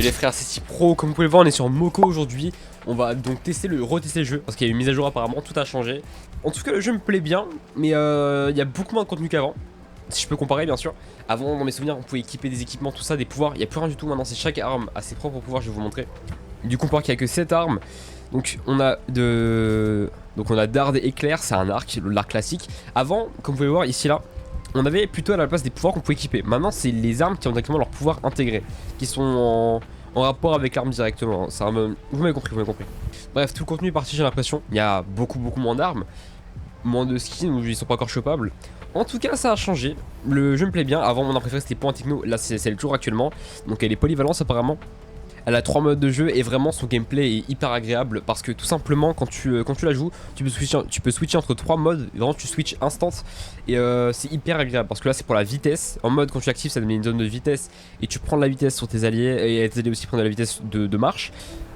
les frères, c'est si pro. Comme vous pouvez le voir, on est sur Moko aujourd'hui. On va donc retester le jeu parce qu'il y a eu une mise à jour apparemment, tout a changé. En tout cas, le jeu me plaît bien, mais il y a beaucoup moins de contenu qu'avant. Si je peux comparer, bien sûr. Avant, dans mes souvenirs, on pouvait équiper des équipements, tout ça, des pouvoirs. Il n'y a plus rien du tout maintenant, c'est chaque arme a ses propres pouvoirs, je vais vous montrer. Du coup, on voit qu'il n'y a que 7 armes. Donc on a Dard et Éclair, c'est un arc, l'arc classique. Avant, comme vous pouvez voir ici là, on avait plutôt à la place des pouvoirs qu'on pouvait équiper. Maintenant, c'est les armes qui ont directement leur pouvoir intégré, qui sont en rapport avec l'arme directement. Vous m'avez compris, Bref, tout le contenu est parti, j'ai l'impression. Il y a beaucoup moins d'armes, moins de skins où ils sont pas encore chopables. En tout cas, ça a changé. Le jeu me plaît bien. Avant, mon arme préférée c'était Point Techno. Là, c'est le jour actuellement. Donc, elle est polyvalence apparemment. Elle a 3 modes de jeu et vraiment son gameplay est hyper agréable parce que tout simplement quand tu la joues tu peux switcher entre 3 modes, vraiment tu switches instant et c'est hyper agréable parce que là c'est pour la vitesse. En mode quand tu actives ça te met une zone de vitesse et tu prends de la vitesse sur tes alliés et tes alliés aussi prennent de la vitesse de marche.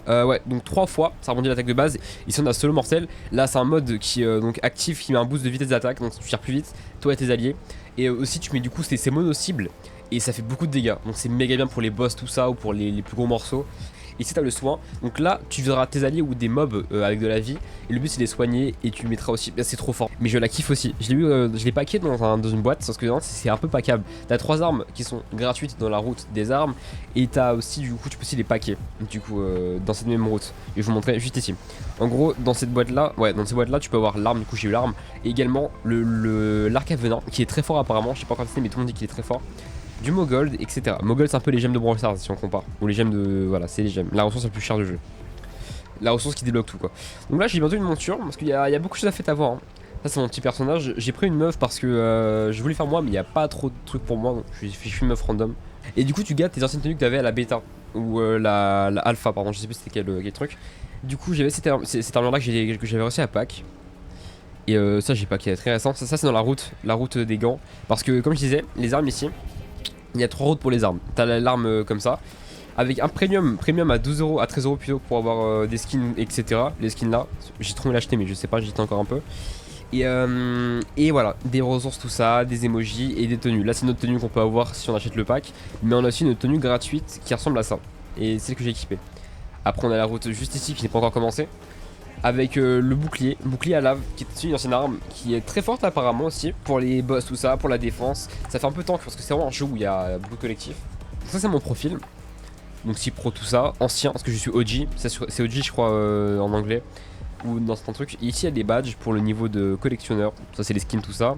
Ouais, donc 3 fois ça rebondit l'attaque de base. Ici on a solo mortel, là c'est un mode qui donc active, qui met un boost de vitesse d'attaque, donc tu tires plus vite toi et tes alliés. Et aussi tu mets du coup c'est mono-cible. Et ça fait beaucoup de dégâts, donc c'est méga bien pour les boss tout ça ou pour les plus gros morceaux. Ici t'as le soin, donc là tu verras tes alliés ou des mobs avec de la vie. Et le but c'est de les soigner et tu mettras aussi, c'est trop fort. Mais je la kiffe aussi, je l'ai packé dans une boîte parce que c'est un peu packable. T'as 3 armes qui sont gratuites dans la route des armes. Et t'as aussi du coup tu peux aussi les packer du coup dans cette même route. Et je vous montrerai juste ici. En gros dans cette boîte là, tu peux avoir l'arme, du coup j'ai eu l'arme. Et également l'arc à venin qui est très fort apparemment, je sais pas encore testé mais tout le monde dit qu'il est très fort. Du Mogold, etc. Mogold c'est un peu les gemmes de Brawl Stars si on compare. Ou les gemmes de... Voilà, c'est les gemmes. La ressource la plus chère du jeu. La ressource qui débloque tout quoi. Donc là j'ai bientôt une monture parce qu'il y a beaucoup de choses à faire à voir. Hein. Ça c'est mon petit personnage. J'ai pris une meuf parce que je voulais faire moi mais il n'y a pas trop de trucs pour moi. Donc je suis une meuf random. Et du coup tu gardes tes anciennes tenues que tu avais à la bêta. Ou la alpha pardon, je sais plus c'était quel truc. Du coup j'avais cette armure là que j'avais reçue à Pâques. Et ça j'ai pas qui est très récent. Ça c'est dans la route des gants. Parce que comme je disais, les armes ici... Il y a 3 routes pour les armes. T'as l'arme comme ça, avec un premium à 12 euros, à 13 euros plutôt pour avoir des skins, etc. Les skins là, j'ai trop envie l'acheter, mais je sais pas, j'étais encore un peu. Et voilà, des ressources, tout ça, des emojis et des tenues. Là, c'est notre tenue qu'on peut avoir si on achète le pack, mais on a aussi une tenue gratuite qui ressemble à ça. Et c'est celle que j'ai équipée. Après, on a la route juste ici qui n'est pas encore commencée. Avec le bouclier à lave qui est une ancienne arme qui est très forte apparemment aussi pour les boss tout ça, pour la défense. Ça fait un peu tank parce que c'est vraiment un jeu où il y a beaucoup de collectifs. Donc ça c'est mon profil. Donc si pro tout ça, ancien parce que je suis OG, c'est OG je crois en anglais ou dans certains trucs. Et ici il y a des badges pour le niveau de collectionneur, ça c'est les skins tout ça.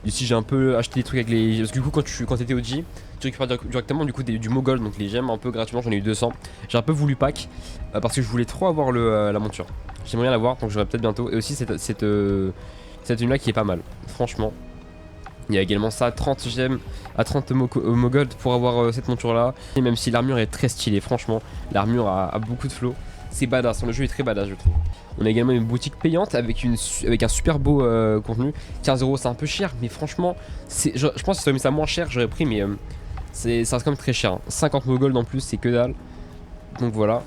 Ici j'ai un peu acheté des trucs avec les... Parce que du coup quand t'étais OG, tu récupères directement du coup du Mogol, donc les gemmes un peu gratuitement, j'en ai eu 200. J'ai un peu voulu pack parce que je voulais trop avoir la monture. J'aimerais bien l'avoir, donc j'aurai peut-être bientôt. Et aussi cette tenue là qui est pas mal, franchement. Il y a également ça, 30 gemmes à 30 Mogold pour avoir cette monture là. Et même si l'armure est très stylée, franchement, l'armure a beaucoup de flow. C'est badass, le jeu est très badass je trouve. On a également une boutique payante avec un super beau contenu. 15 euros c'est un peu cher, mais franchement, je pense que si j'aurais mis ça moins cher, j'aurais pris, mais ça reste quand même très cher. Hein. 50 Mogold en plus, c'est que dalle. Donc voilà.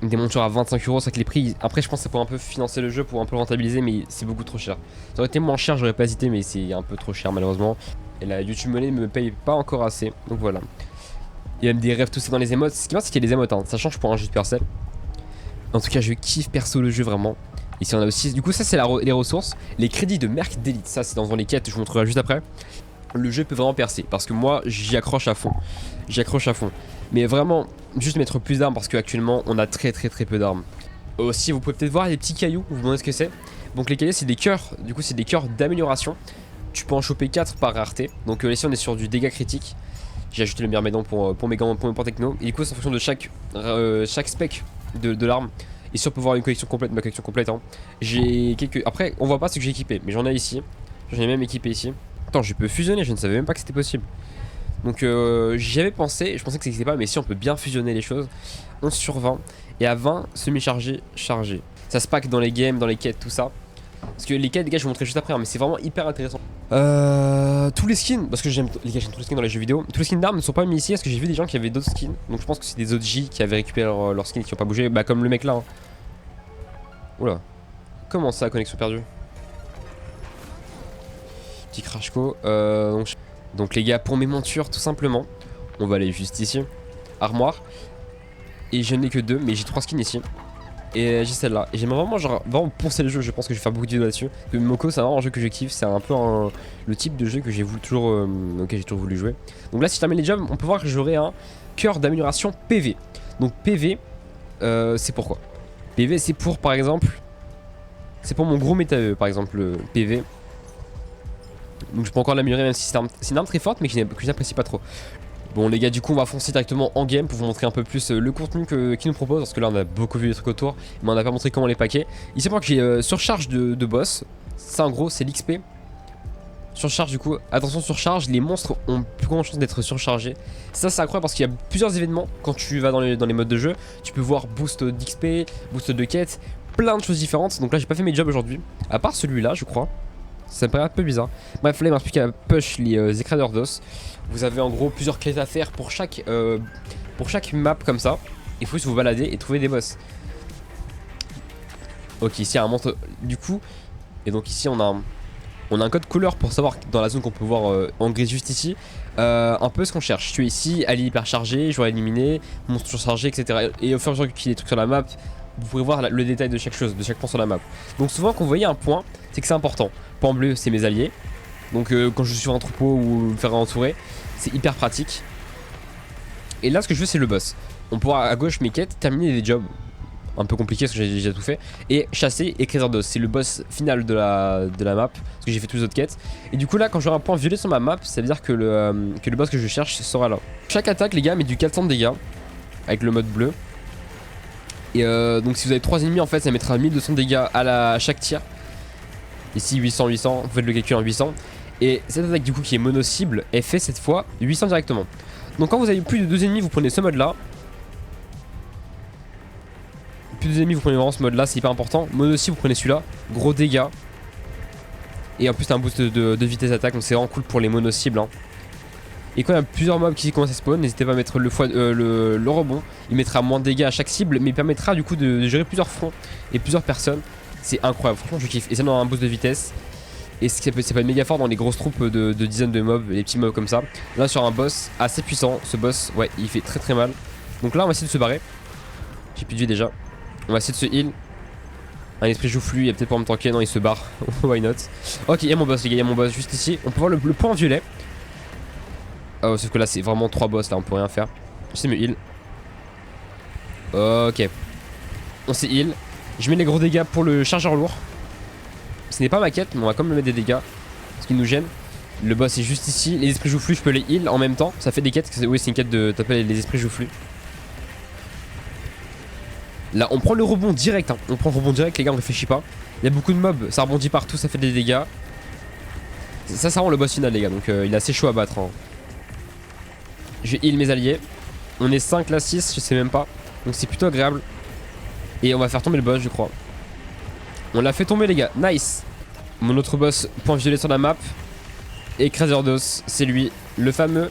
Des montures à 25 euros, c'est vrai que les prix. Après, je pense que c'est pour un peu financer le jeu, pour un peu rentabiliser, mais c'est beaucoup trop cher. Ça aurait été moins cher, j'aurais pas hésité, mais c'est un peu trop cher malheureusement. Et la YouTube Money ne me paye pas encore assez, donc voilà. Il y a même des rêves, tout ça dans les émotes. Ce qui est bien, c'est qu'il y a des émotes, hein. Ça change pour un jeu de Supercell. En tout cas, je kiffe perso le jeu vraiment. Ici, on a aussi. Du coup, ça, c'est les ressources. Les crédits de Merc d'élite, ça, c'est dans les quêtes, je vous montrerai juste après. Le jeu peut vraiment percer parce que moi, j'y accroche à fond. Mais vraiment, juste mettre plus d'armes parce qu'actuellement on a très peu d'armes. Aussi vous pouvez peut-être voir les petits cailloux, vous vous demandez ce que c'est. Donc les cailloux c'est des cœurs, du coup c'est des cœurs d'amélioration. Tu peux en choper 4 par rareté. Donc ici on est sur du dégât critique. J'ai ajouté le Myrmédon pour mes points techno. Et du coup c'est en fonction de chaque spec de l'arme. Et si on peut voir une collection complète, ma collection complète hein. J'ai quelques... Après on voit pas ce que j'ai équipé, mais j'en ai ici. J'en ai même équipé ici. Attends, je peux fusionner, je ne savais même pas que c'était possible. Donc j'y avais pensé, je pensais que ça n'existait pas, mais si on peut bien fusionner les choses. 11 sur 20 et à 20 semi-chargé, chargé. Ça se pack dans les games, dans les quêtes, tout ça. Parce que les quêtes, les gars, je vais vous montrer juste après, hein, mais c'est vraiment hyper intéressant. Tous les skins, parce que j'aime les gars, j'aime tous les skins dans les jeux vidéo. Tous les skins d'armes ne sont pas mis ici parce que j'ai vu des gens qui avaient d'autres skins. Donc je pense que c'est des OG qui avaient récupéré leurs skins et qui n'ont pas bougé. Bah comme le mec là. Hein. Oula. Comment ça, connexion perdue? Petit crashco. Donc les gars, pour mes montures, tout simplement, on va aller juste ici. armoire. Et je n'ai que 2, mais j'ai 3 skins ici. Et j'ai celle-là. Et j'aimerais vraiment, genre, vraiment poncer le jeu. Je pense que je vais faire beaucoup de vidéos là-dessus. Parce que Moko, c'est vraiment un jeu que je kiffe. C'est un peu le type de jeu que j'ai toujours, auquel j'ai toujours voulu jouer. Donc là, si je termine les jobs, on peut voir que j'aurai un cœur d'amélioration PV. Donc PV, c'est pourquoi PV, c'est pour, par exemple, c'est pour mon gros méta par exemple, le PV. Donc je peux encore l'améliorer, même si c'est une arme très forte, mais que j'apprécie pas trop. Bon les gars, du coup on va foncer directement en game pour vous montrer un peu plus le contenu qu'il nous propose. Parce que là on a beaucoup vu des trucs autour, mais on n'a pas montré comment les paquer. Ici pour que j'ai surcharge de boss. Ça en gros c'est l'XP. Surcharge du coup, attention surcharge, les monstres ont plus grande chance d'être surchargés. Ça c'est incroyable parce qu'il y a plusieurs événements quand tu vas dans les modes de jeu. Tu peux voir boost d'XP, boost de quête, plein de choses différentes. Donc là j'ai pas fait mes jobs aujourd'hui, à part celui-là je crois. Ça me paraît un peu bizarre. Bref, là il m'a plus qu'à push les écradeurs d'os. Vous avez en gros plusieurs quêtes à faire pour chaque map comme ça. Il faut juste vous balader et trouver des boss. Ok, ici il y a un monstre du coup. Et donc ici on a un code couleur pour savoir dans la zone qu'on peut voir en gris juste ici. Un peu ce qu'on cherche. Je suis ici, allié hyper chargé, joueur éliminé, monstre surchargé, etc. Et au fur et à mesure qu'il y a des trucs sur la map, vous pourrez voir le détail de chaque chose, de chaque point sur la map. Donc souvent quand vous voyez un point, c'est que c'est important. Point bleu, c'est mes alliés. Donc quand je suis sur un troupeau ou me faire entourer, c'est hyper pratique. Et là ce que je veux c'est le boss. On pourra à gauche mes quêtes, terminer des jobs. Un peu compliqué parce que j'ai déjà tout fait. Et chasser et Crazer d'os. C'est le boss final de la map. Parce que j'ai fait tous les autres quêtes. Et du coup là quand j'aurai un point violet sur ma map, ça veut dire que le boss que je cherche sera là. Chaque attaque les gars met du 400 de dégâts. Avec le mode bleu. Et donc si vous avez 3 ennemis en fait ça mettra 1200 dégâts à chaque tir. Ici 800, 800, vous faites le calcul en 800. Et cette attaque du coup qui est mono cible, elle fait cette fois 800 directement. Donc quand vous avez plus de 2 ennemis vous prenez ce mode là. Plus de 2 ennemis vous prenez vraiment ce mode là, c'est hyper important. Mono cible vous prenez celui-là, gros dégâts. Et en plus t'as un boost de vitesse d'attaque, donc c'est vraiment cool pour les mono cibles hein. Et quand il y a plusieurs mobs qui commencent à spawn, n'hésitez pas à mettre le rebond. Il mettra moins de dégâts à chaque cible, mais il permettra du coup de gérer plusieurs fronts et plusieurs personnes. C'est incroyable, franchement je kiffe. Et ça donne un boost de vitesse. Et c'est pas méga fort dans les grosses troupes de dizaines de mobs, les petits mobs comme ça. Là sur un boss assez puissant, ce boss, ouais, il fait très très mal. Donc là on va essayer de se barrer. J'ai plus de vie déjà. On va essayer de se heal. Un esprit joufflu, il y a peut-être pas en même temps qu'il non, il se barre. Why not? Ok, il y a mon boss les gars, il y a mon boss juste ici. On peut voir le point violet. Oh, sauf que là c'est vraiment 3 boss là, on peut rien faire. J'essaie de me heal. Ok. On s'est heal. Je mets les gros dégâts pour le chargeur lourd. Ce n'est pas ma quête, mais on va quand même mettre des dégâts. Ce qui nous gêne. Le boss est juste ici. Les esprits joufflus, je peux les heal en même temps. Ça fait des quêtes. Oui, c'est une quête de taper les esprits joufflus. Là, on prend le rebond direct. Hein. On prend le rebond direct, les gars, on réfléchit pas. Il y a beaucoup de mobs, ça rebondit partout, ça fait des dégâts. Ça rend le boss final, les gars. Donc, il est assez chaud à battre. Hein. Je heal mes alliés. On est 5 là, 6, je sais même pas. Donc, c'est plutôt agréable. Et on va faire tomber le boss, je crois. On l'a fait tomber les gars, nice. Mon autre boss, point violet sur la map. Et Crazer d'os, c'est lui, le fameux.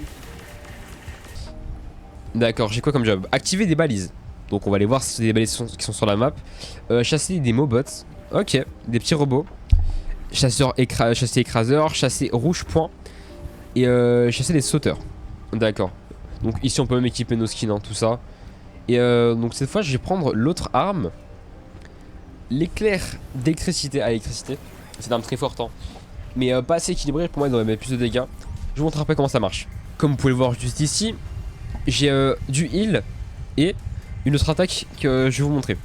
D'accord, j'ai quoi comme job? Activer des balises. Donc on va aller voir si c'est des balises qui sont sur la map. Chasser des mobots. Ok, des petits robots. Chasser écraseur, chasser rouge point. Et chasser des sauteurs. D'accord. Donc ici on peut même équiper nos skins, hein, tout ça. Et donc cette fois je vais prendre l'autre arme. L'éclair d'électricité à électricité. C'est une arme très forte hein. Mais pas assez équilibré, pour moi il devrait mettre plus de dégâts. Je vous montre après comment ça marche. Comme vous pouvez le voir juste ici, j'ai du heal et une autre attaque que je vais vous montrer.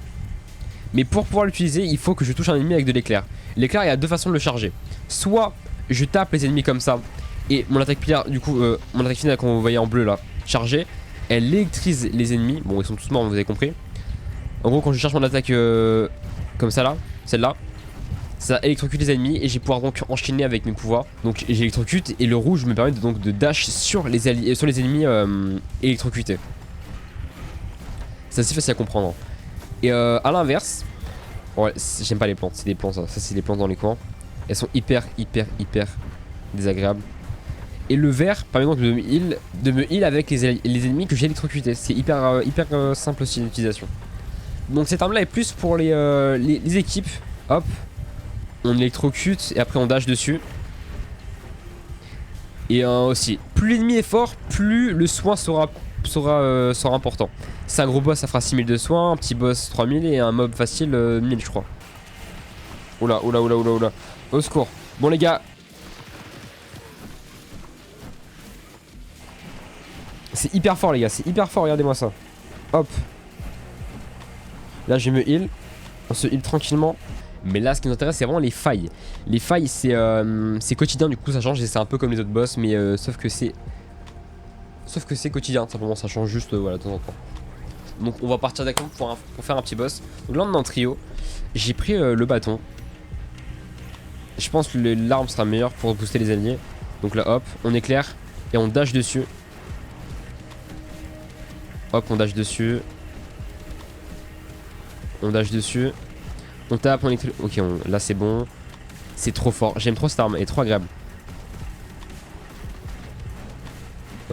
Mais pour pouvoir l'utiliser il faut que je touche un ennemi avec de l'éclair. L'éclair il y a deux façons de le charger. Soit je tape les ennemis comme ça et mon attaque finale, du coup mon attaque finale qu'on voyait en bleu là, chargée, elle électrise les ennemis. Bon ils sont tous morts, vous avez compris. En gros quand je charge mon attaque comme ça là, celle-là, ça électrocute les ennemis et je vais pouvoir donc enchaîner avec mes pouvoirs. Donc j'électrocute et le rouge me permet donc de dash sur les ennemis électrocutés. C'est assez facile à comprendre. Et à l'inverse, ouais, j'aime pas les plantes, c'est des plantes ça c'est des plantes dans les coins. Elles sont hyper désagréables. Et le vert permet donc de me heal avec les ennemis que j'ai électrocutés. C'est hyper simple aussi d'utilisation. Donc cette arme là est plus pour les équipes. Hop, on électrocute et après on dash dessus. Et aussi, plus l'ennemi est fort, plus le soin sera sera important. C'est un gros boss, ça fera 6000 de soins, un petit boss 3000 et un mob facile 1000 je crois. Oula, oula, oula, oula, oula. Au secours. Bon les gars. C'est hyper fort les gars, c'est hyper fort, regardez-moi ça. Hop. Là je me heal. On se heal tranquillement. Mais là ce qui nous intéresse c'est vraiment les failles. Les failles c'est quotidien, du coup ça change et c'est un peu comme les autres boss. Mais sauf que c'est quotidien, simplement ça change juste voilà de temps en temps. Donc on va partir d'accord pour faire un petit boss. Donc là on est en trio. J'ai pris le bâton. Je pense que l'arme sera meilleure pour booster les alliés. Donc là hop, on éclaire et on dash dessus. Hop, on dash dessus. On dash dessus. On tape, on éclaire. Ok, là c'est bon. C'est trop fort. J'aime trop cette arme, elle est trop agréable.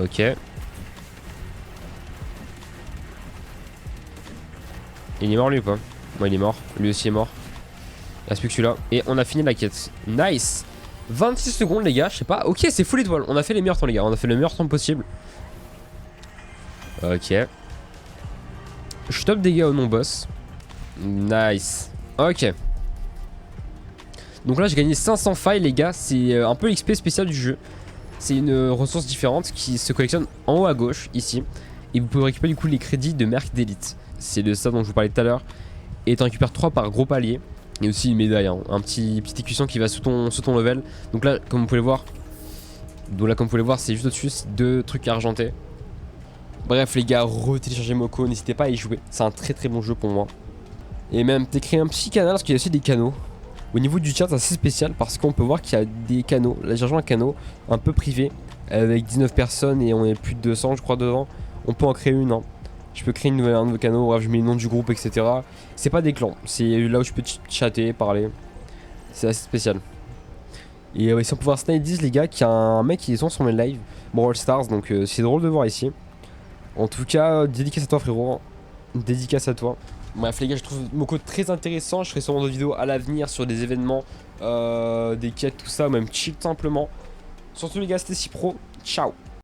Ok. Il est mort lui ou pas? Bon, il est mort. Lui aussi est mort. Il reste plus que celui-là. Et on a fini la quête. Nice. 26 secondes les gars, je sais pas. Ok, c'est full étoile. On a fait les meilleurs temps les gars. On a fait le meilleur temps possible. Ok. Je suis top dégâts au non-boss. Nice. Ok. Donc là j'ai gagné 500 failles les gars. C'est un peu l'XP spécial du jeu. C'est une ressource différente qui se collectionne en haut à gauche ici. Et vous pouvez récupérer du coup les crédits de merc d'élite. C'est de ça dont je vous parlais tout à l'heure. Et tu récupères 3 par gros palier. Et aussi une médaille, hein. Un petit écusson qui va sous ton level. Donc là comme vous pouvez le voir. C'est juste au-dessus, c'est 2 trucs argentés. Bref les gars, retéléchargez Moko, n'hésitez pas à y jouer. C'est un très très bon jeu pour moi. Et même t'es créé un petit canal parce qu'il y a aussi des canaux. Au niveau du chat c'est assez spécial parce qu'on peut voir qu'il y a des canaux. Là j'ai rejoint un canal un peu privé avec 19 personnes et on est plus de 200 je crois dedans. On peut en créer une, hein. Je peux créer un nouveau canal, bref je mets le nom du groupe etc. C'est pas des clans, c'est là où je peux chatter, parler. C'est assez spécial. Et si on peut voir Snydis les gars, qui a un mec qui est sur mes lives, Brawl Stars, donc c'est drôle de voir ici. En tout cas, dédicace à toi frérot, dédicace à toi. Bref les gars, je trouve Moko très intéressant. Je ferai sûrement d'autres vidéos à l'avenir sur des événements, des quêtes, tout ça, ou même cheat simplement. Surtout les gars, c'était si pro, ciao.